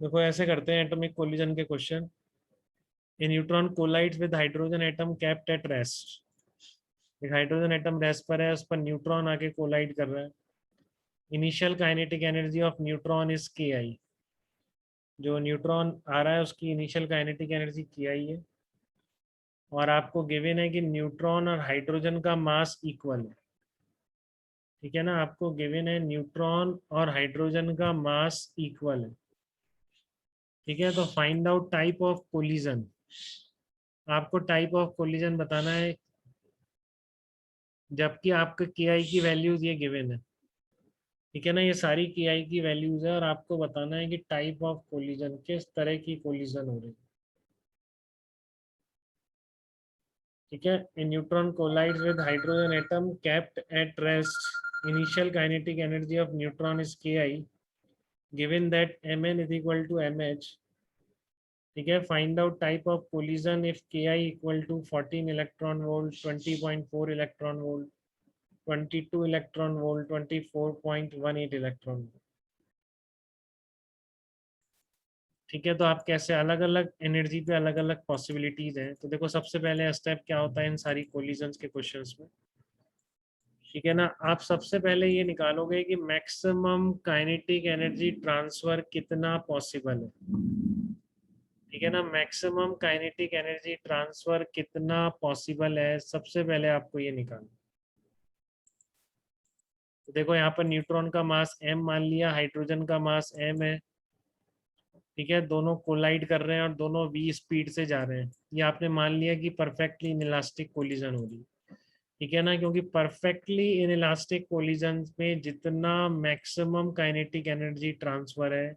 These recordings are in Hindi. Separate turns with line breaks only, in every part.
देखो ऐसे करते हैं एटॉमिक कोलिजन के question. A neutron collides with hydrogen atom kept at rest. एक हाइड्रोजन एटम रेस्ट पर है, उस पर न्यूट्रॉन आके कोलाइड कर रहा है। Initial kinetic energy of neutron is K आई। जो न्यूट्रॉन आ रहा है उसकी इनिशियल काइनेटिक एनर्जी के आई है। और आपको गिवन है कि न्यूट्रॉन और हाइड्रोजन का मास इक्वल है। ठीक है ना, आपको गिवन है न्यूट्रॉन और हाइड्रोजन का मास इक्वल है। ठीक है, तो find out type of collision. आपको टाइप ऑफ कोलिजन बताना है, जबकि आपके के आई की वैल्यूज ये गिवन है। ठीक है ना, ये सारी के आई की वैल्यूज है और आपको बताना है कि टाइप ऑफ कोलिजन किस तरह की कोलिजन हो रही है। ठीक है, a neutron collides with hydrogen atom kept at rest. Initial kinetic energy of neutron is K I given that mn is equal to mh। ठीक है, find out type of collision if K I equal to 14 electron volt, 20.4 electron volt, 22 electron volt, 24.18 electron volt. ठीक है, तो आप कैसे अलग अलग एनर्जी पे अलग अलग पॉसिबिलिटीज हैं। तो देखो सबसे पहले स्टेप क्या होता है इन सारी कोलिजन्स के क्वेश्चंस में। ठीक है ना, आप सबसे पहले ये निकालोगे कि मैक्सिमम काइनेटिक एनर्जी ट्रांसफर कितना पॉसिबल है। ठीक है ना, मैक्सिमम काइनेटिक एनर्जी ट्रांसफर कितना पॉसिबल है, सबसे पहले आपको ये निकालना। तो देखो यहाँ पर न्यूट्रॉन का मास m मान लिया, हाइड्रोजन का मास m है। ठीक है, दोनों कोलाइड कर रहे हैं और दोनों v स्पीड से जा रहे हैं। ये आपने मान लिया कि परफेक्टली इनइलास्टिक कोलिजन हो रही है। ठीक है ना, क्योंकि परफेक्टली इनइलास्टिक कोलिजन में जितना मैक्सिमम काइनेटिक एनर्जी ट्रांसफर है,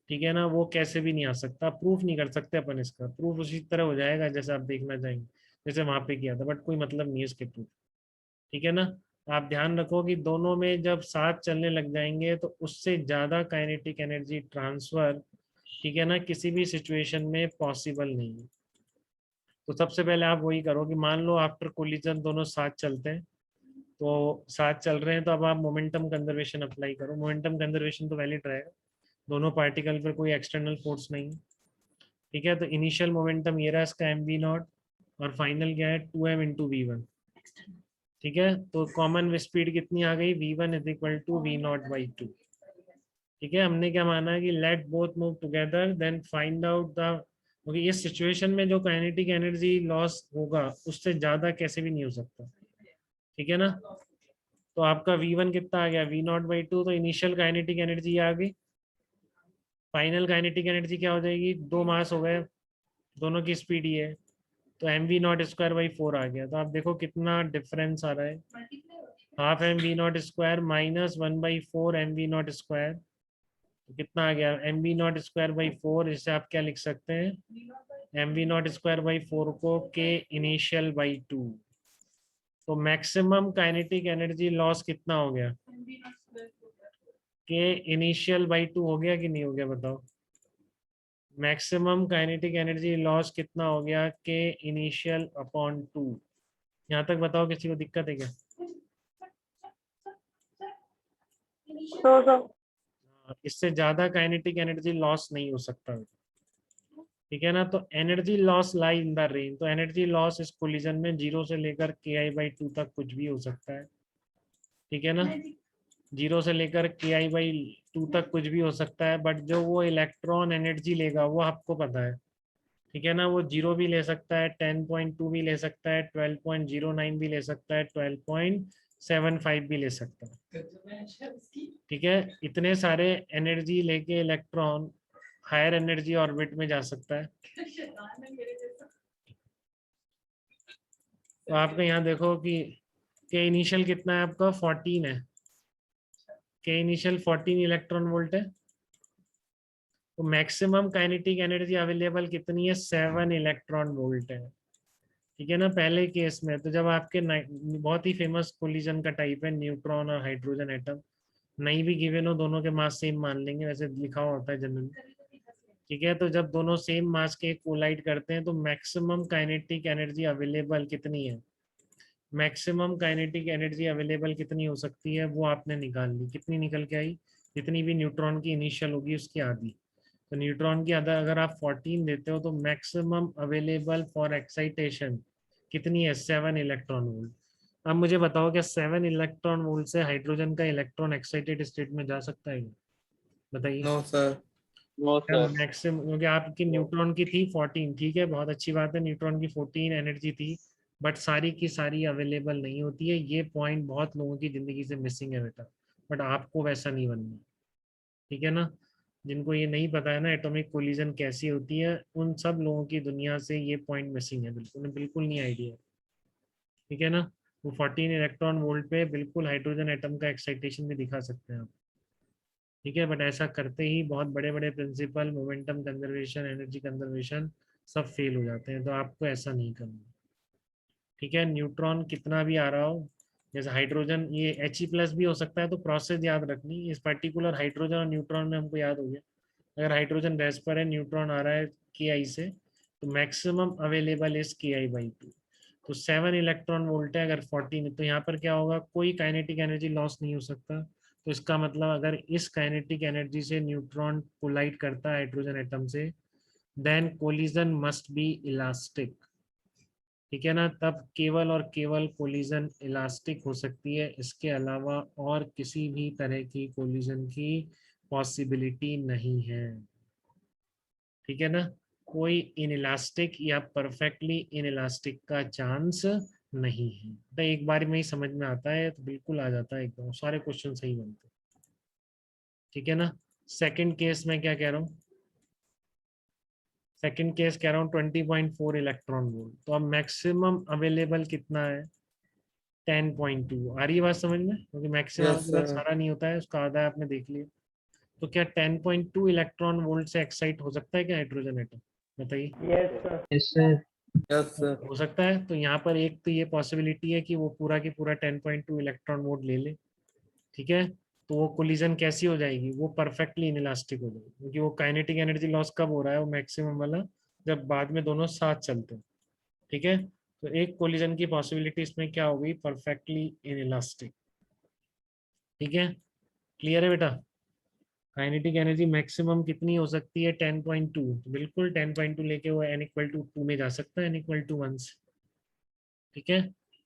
ठीक है ना, वो कैसे भी नहीं आ सकता। प्रूफ नहीं कर सकते अपन, इसका प्रूफ उसी तरह हो जाएगा जैसे आप देखना चाहेंगे, जैसे वहां पे किया था, बट कोई मतलब नहीं है इसके प्रूफ। ठीक है ना, आप ध्यान रखो कि दोनों में जब साथ चलने लग जाएंगे तो उससे ज्यादा काइनेटिक एनर्जी ट्रांसफर, ठीक है ना, किसी भी सिचुएशन में पॉसिबल नहीं है। तो सबसे पहले आप वही करो कि मान लो आफ्टर कोलिजन दोनों साथ चलते हैं, तो साथ चल रहे हैं, तो अब आप मोमेंटम कंजर्वेशन अप्लाई करो। मोमेंटम कंजर्वेशन तो वैलिड रहेगा, दोनों पार्टिकल पर कोई एक्सटर्नल फोर्स नहीं है। ठीक है, तो इनिशियल मोमेंटम ये रहा इसका एम वी नॉट, और फाइनल क्या है 2m इंटू वी वन। ठीक है, तो कॉमन स्पीड कितनी आ गई, v one is equal to v naught by two. ठीक है, हमने क्या माना है कि let both move together then find out the, क्योंकि इस सिचुएशन में जो काइनेटिक एनर्जी लॉस होगा उससे ज्यादा कैसे भी नहीं हो सकता। ठीक है ना, तो आपका वी वन कितना आ गया, वी नॉट बाई टू। तो इनिशियल काइनेटिक एनर्जी आ गई, फाइनल काइनेटिक एनर्जी क्या हो जाएगी, दो मास हो गए, दोनों की स्पीड ही है, तो M V nought square by four आ गया। तो आप देखो कितना डिफरेंस आ रहा है, half M V nought square minus 1/4 M V nought square. तो कितना आ गया, M V nought square by four. इससे आप क्या लिख सकते हैं, M V nought square by four को के इनिशियल बाई टू। तो मैक्सिमम काइनेटिक एनर्जी लॉस कितना हो गया, के इनिशियल बाई टू हो गया कि नहीं हो गया, बताओ। मैक्सिमम काइनेटिक एनर्जी लॉस कितना हो गया, के इनिशियल अपॉन टू। यहाँ तक बताओ, किसी को दिक्कत है क्या।
तो
इससे ज्यादा काइनेटिक एनर्जी लॉस नहीं हो सकता। ठीक है ना, तो energy loss lie in the range. तो एनर्जी लॉस इस कोलिजन में जीरो से लेकर के आई बाई टू तक कुछ भी हो सकता है। ठीक है ना, जीरो से लेकर के आई बाई टू तक कुछ भी हो सकता है, बट जो वो इलेक्ट्रॉन एनर्जी लेगा वो आपको पता है। ठीक है ना, वो जीरो भी ले सकता है, 10.2 भी ले सकता है, 12.09 भी ले सकता है, 12.75 भी ले सकता है। ठीक है, इतने सारे एनर्जी लेके इलेक्ट्रॉन हायर एनर्जी ऑर्बिट में जा सकता है। तो आपका यहाँ देखो कि के इनिशियल कितना है, आपका 14 है, के इनिशियल 14 इलेक्ट्रॉन वोल्ट है। तो मैक्सिमम काइनेटिक एनर्जी अवेलेबल कितनी है, 7 इलेक्ट्रॉन वोल्ट है। ठीक है ना, पहले केस में तो जब आपके बहुत ही फेमस कोलिजन का टाइप है न्यूट्रॉन और हाइड्रोजन एटम, नहीं भी गिवन हो, दोनों के मास सेम मान लेंगे, वैसे लिखा हुआ होता है जनरली। ठीक है, तो जब दोनों सेम मास के कोलाइड करते हैं तो मैक्सिमम काइनेटिक एनर्जी अवेलेबल कितनी है, मैक्सिमम काइनेटिक एनर्जी अवेलेबल कितनी हो सकती है वो आपने निकाल ली। कितनी निकल के आई, जितनी भी न्यूट्रॉन की इनिशियल होगी उसकी आधी। तो न्यूट्रॉन की अगर आप 14 देते हो तो मैक्सिमम अवेलेबल फॉर एक्साइटेशन कितनी है? 7 इलेक्ट्रॉन वोल्ट। अब मुझे बताओ क्या 7 इलेक्ट्रॉन वोल्ट से हाइड्रोजन का इलेक्ट्रॉन एक्साइटेड स्टेट में जा सकता है क्या? बताइए।
No sir.
No sir.
Maximum, क्योंकि आपकी न्यूट्रॉन की थी 14, ठीक है, बहुत अच्छी बात है, न्यूट्रॉन की 14 एनर्जी थी, बट सारी की सारी अवेलेबल नहीं होती है। ये पॉइंट बहुत लोगों की जिंदगी से मिसिंग है बेटा, बट आपको वैसा नहीं बनना, ठीक है ना। जिनको ये नहीं पता है ना एटॉमिक कोलिजन कैसी होती है, उन सब लोगों की दुनिया से ये पॉइंट मिसिंग है, बिल्कुल बिल्कुल नहीं आइडिया, ठीक है ना। वो 14 इलेक्ट्रॉन वोल्ट पे बिल्कुल हाइड्रोजन एटम का एक्साइटेशन भी दिखा सकते हैं आप, ठीक है, बट ऐसा करते ही बहुत बड़े बड़े principle, momentum conservation, energy conservation सब फेल हो जाते हैं, तो आपको ऐसा नहीं करना, ठीक है। न्यूट्रॉन कितना भी आ रहा हो, जैसे हाइड्रोजन ये He+ भी हो सकता है, तो प्रोसेस याद रखनी इस पर्टिकुलर हाइड्रोजन और न्यूट्रॉन में हमको याद हो गया। अगर हाइड्रोजन गैस पर है, न्यूट्रॉन आ रहा है Ki से, तो मैक्सिमम अवेलेबल इज Ki/2। तो 7 इलेक्ट्रॉन वोल्ट है, अगर 14 है, तो यहाँ पर क्या होगा, कोई काइनेटिक एनर्जी लॉस नहीं हो सकता। तो इसका मतलब अगर इस काइनेटिक एनर्जी से न्यूट्रॉन कोलाइड करता है हाइड्रोजन एटम से, then collision must be elastic, ठीक है ना। तब केवल और केवल कोलिजन इलास्टिक हो सकती है, इसके अलावा और किसी भी तरह की कोलिजन की पॉसिबिलिटी नहीं है, ठीक है ना। कोई इनइलास्टिक या परफेक्टली इनइलास्टिक का चांस नहीं है। तो एक बार में ही समझ में आता है तो बिल्कुल आ जाता है, एकदम सारे क्वेश्चन सही बनते हैं, ठीक है ना। सेकंड केस में क्या कह रहा हूँ, सेकंड केस कह रहा हूँ 20.4 इलेक्ट्रॉन वोल्ट। तो अब मैक्सिमम अवेलेबल कितना है? 10.2। आ रही है बात समझ में, क्योंकि मैक्सिमम
यस
अवेलेबल
सर।
सारा नहीं होता है, उसका आधा है, आपने देख लिया। तो क्या 10.2 इलेक्ट्रॉन वोल्ट से एक्साइट हो सकता है क्या हाइड्रोजन एटम? बताइए।
Yes sir.
Yes sir.
हो सकता है। तो यहाँ पर एक तो ये पॉसिबिलिटी है कि वो पूरा की पूरा 10.2 इलेक्ट्रॉन वोल्ट ले ले, ठीक है। तो वो कोलिजन कैसी हो जाएगी, वो परफेक्टली इनइलास्टिक हो जाएगी, क्योंकि वो काइनेटिक एनर्जी लॉस कब हो रहा है, वो मैक्सिमम वाला जब बाद में दोनों साथ चलते हैं, ठीक है। तो एक कोलिजन की पॉसिबिलिटी इसमें क्या होगी, परफेक्टली इनइलास्टिक, ठीक है। क्लियर है बेटा? काइनेटिक एनर्जी मैक्सिमम कितनी हो सकती है? 10.2। बिल्कुल 10.2 लेके वो n=2 में जा सकता है, n=1 से, ठीक है।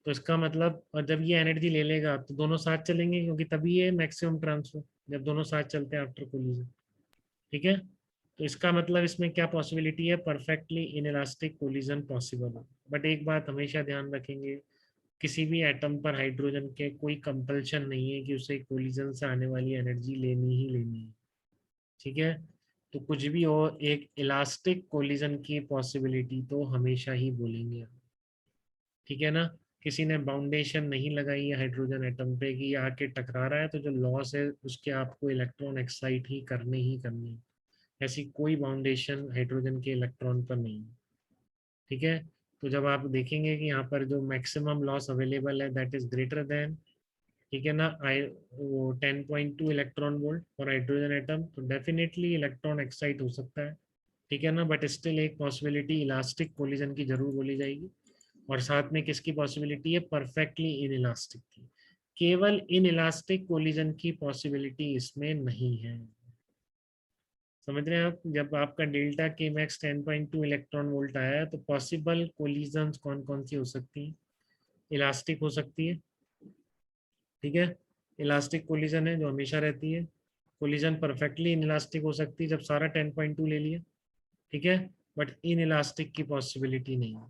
तो इसका मतलब, और जब ये एनर्जी ले लेगा तो दोनों साथ चलेंगे, क्योंकि तभी ये मैक्सिमम ट्रांसफर, जब दोनों साथ चलते हैं आफ्टर कोलिजन, ठीक है। तो इसका मतलब इसमें क्या पॉसिबिलिटी है, परफेक्टली इनइलास्टिक कोलिजन पॉसिबल है। बट एक बात हमेशा ध्यान रखेंगे, किसी भी एटम पर हाइड्रोजन के कोई कंपल्शन नहीं है कि उसे कोलिजन से आने वाली एनर्जी लेनी ही लेनी है, ठीक है। तो कुछ भी हो, एक इलास्टिक कोलिजन की पॉसिबिलिटी तो हमेशा ही बोलेंगे हम, ठीक है ना। किसी ने बाउंडेशन नहीं लगाई है हाइड्रोजन एटम पे कि ये आके टकरा रहा है तो जो लॉस है उसके आपको इलेक्ट्रॉन एक्साइट ही करने हैं। ऐसी कोई बाउंडेशन हाइड्रोजन के इलेक्ट्रॉन पर नहीं है, ठीक है। तो जब आप देखेंगे कि यहाँ पर जो मैक्सिमम लॉस अवेलेबल है दैट इज ग्रेटर देन, ठीक है ना, आई वो 10.2 electron volt for hydrogen atom, तो डेफिनेटली इलेक्ट्रॉन एक्साइट हो सकता है, ठीक है ना। बट स्टिल एक पॉसिबिलिटी इलास्टिक कोलिजन की जरूर बोली जाएगी, और साथ में किसकी पॉसिबिलिटी है, परफेक्टली इन इलास्टिक की। केवल इन इलास्टिक कोलिजन की पॉसिबिलिटी इसमें नहीं है, समझ रहे हैं आप। जब आपका डेल्टा के मैक्स 10.2 इलेक्ट्रॉन वोल्ट आया है, तो पॉसिबल कोलिजन कौन कौन सी हो सकती है? इलास्टिक हो सकती है, ठीक है, इलास्टिक कोलिजन है जो हमेशा रहती है। कोलिजन परफेक्टली इन इलास्टिक हो सकती है जब सारा 10.2 ले लिया, ठीक है। बट इन इलास्टिक की पॉसिबिलिटी नहीं है,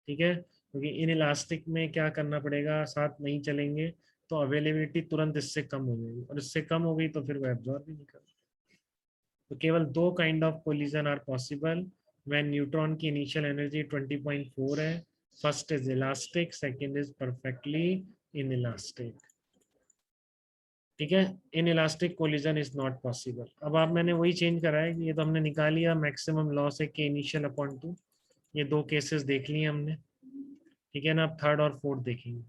ठीक है, क्योंकि इन इलास्टिक में क्या करना पड़ेगा, साथ नहीं चलेंगे तो अवेलेबिलिटी तुरंत इससे कम हो जाएगी, और इससे कम हो गई तो फिर वो एब्जॉर्ब भी नहीं कर। तो केवल दो kind of collision are possible when neutron की इनिशियल एनर्जी 20.4 है। First is elastic, second is perfectly inelastic, ठीक है। Inelastic collision is not possible. अब आप मैंने वही चेंज करा है कि ये तो हमने निकाल लिया, मैक्सिमम लॉस है के इनिशियल अपॉन 2, ये दो केसेस देख लिए हमने, ठीक है ना। अब थर्ड और फोर्थ देखेंगे।